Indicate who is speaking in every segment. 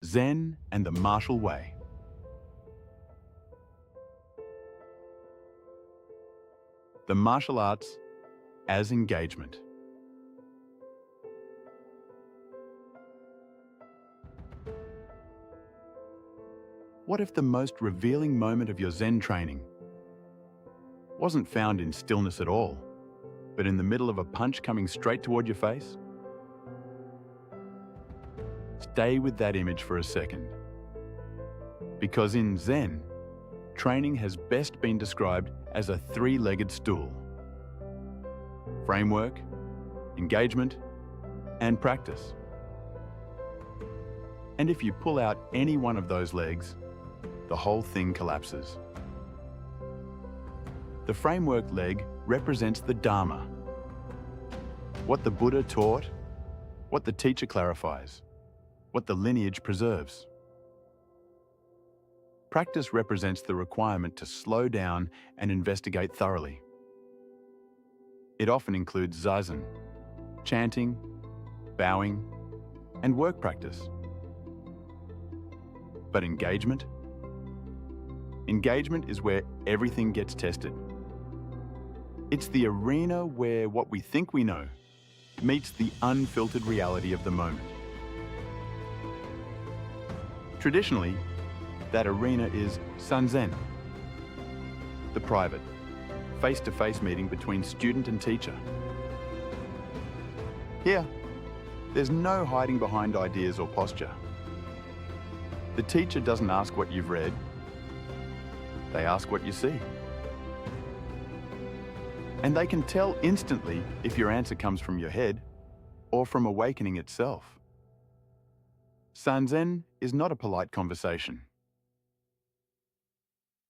Speaker 1: Zen and the martial way. The martial arts as engagement. What if the most revealing moment of your Zen training wasn't found in stillness at all, but in the middle of a punch coming straight toward your face? Stay with that image for a second. Because in Zen, training has best been described as a three-legged stool. Framework, engagement, and practice. And if you pull out any one of those legs, the whole thing collapses. The framework leg represents the Dharma, what the Buddha taught, what the teacher clarifies, what the lineage preserves. Practice represents the requirement to slow down and investigate thoroughly. It often includes Zazen, chanting, bowing, and work practice. But engagement? Engagement is where everything gets tested. It's the arena where what we think we know meets the unfiltered reality of the moment. Traditionally, that arena is Sanzen, the private, face-to-face meeting between student and teacher. Here, there's no hiding behind ideas or posture. The teacher doesn't ask what you've read, they ask what you see. And they can tell instantly if your answer comes from your head or from awakening itself. Sanzen is not a polite conversation.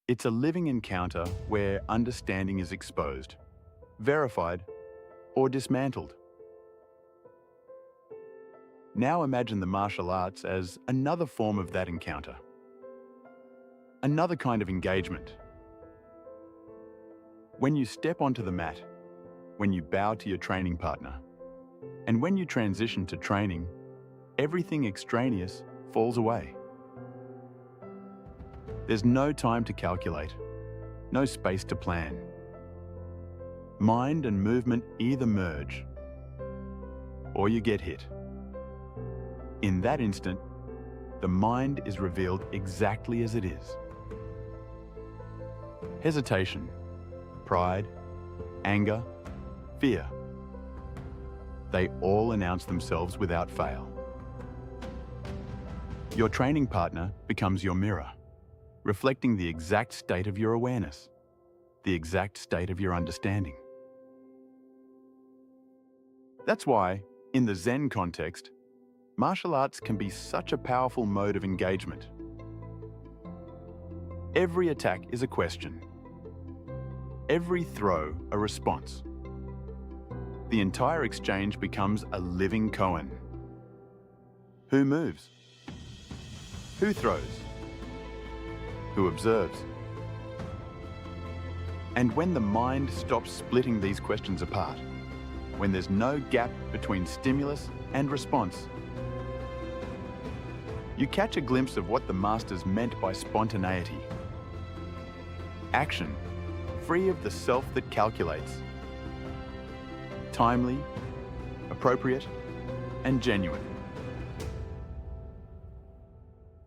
Speaker 1: It's a living encounter where understanding is exposed, verified, or dismantled. Now imagine the martial arts as another form of that encounter. Another kind of engagement. When you step onto the mat, when you bow to your training partner, and when you transition to training, everything extraneous falls away. There's no time to calculate, no space to plan. Mind and movement either merge, or you get hit. In that instant, the mind is revealed exactly as it is. Hesitation, pride, anger, fear. They all announce themselves without fail. Your training partner becomes your mirror, reflecting the exact state of your awareness, the exact state of your understanding. That's why, in the Zen context, martial arts can be such a powerful mode of engagement. Every attack is a question. Every throw a response. The entire exchange becomes a living koan. Who moves? Who throws? Who observes? And when the mind stops splitting these questions apart, when there's no gap between stimulus and response, you catch a glimpse of what the masters meant by spontaneity. Action, free of the self that calculates. Timely, appropriate, and genuine.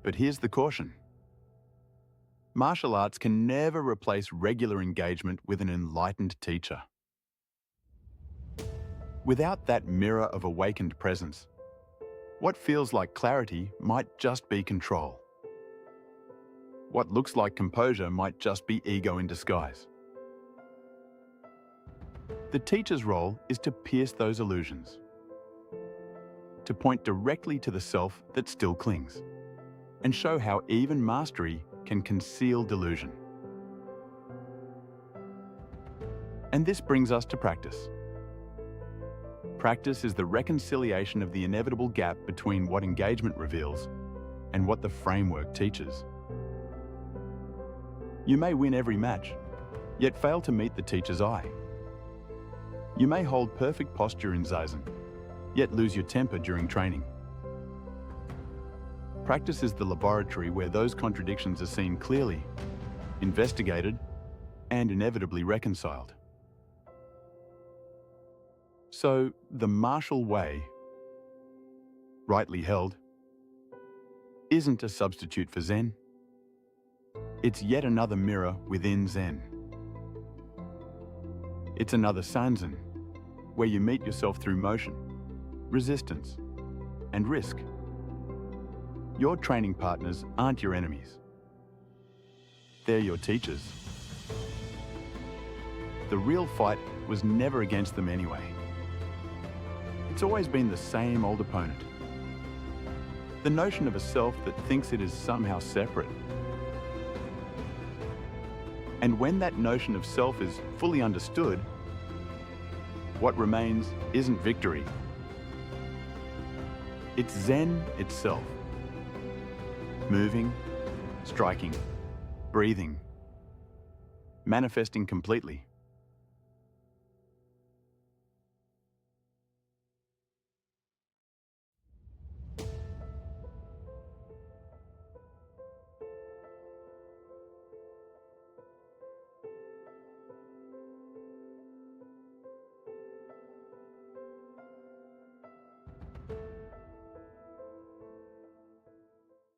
Speaker 1: But here's the caution. Martial arts can never replace regular engagement with an enlightened teacher. Without that mirror of awakened presence, what feels like clarity might just be control. What looks like composure might just be ego in disguise. The teacher's role is to pierce those illusions, to point directly to the self that still clings, and show how even mastery can conceal delusion. And this brings us to practice. Practice is the reconciliation of the inevitable gap between what engagement reveals and what the framework teaches. You may win every match, yet fail to meet the teacher's eye. You may hold perfect posture in Zazen, yet lose your temper during training. Practice is the laboratory where those contradictions are seen clearly, investigated, and inevitably reconciled. So, the martial way, rightly held, isn't a substitute for Zen. It's yet another mirror within Zen. It's another Sanzen, where you meet yourself through motion, resistance, and risk. Your training partners aren't your enemies. They're your teachers. The real fight was never against them anyway. It's always been the same old opponent. The notion of a self that thinks it is somehow separate. And when that notion of self is fully understood, what remains isn't victory. It's Zen itself. Moving, striking, breathing, manifesting completely.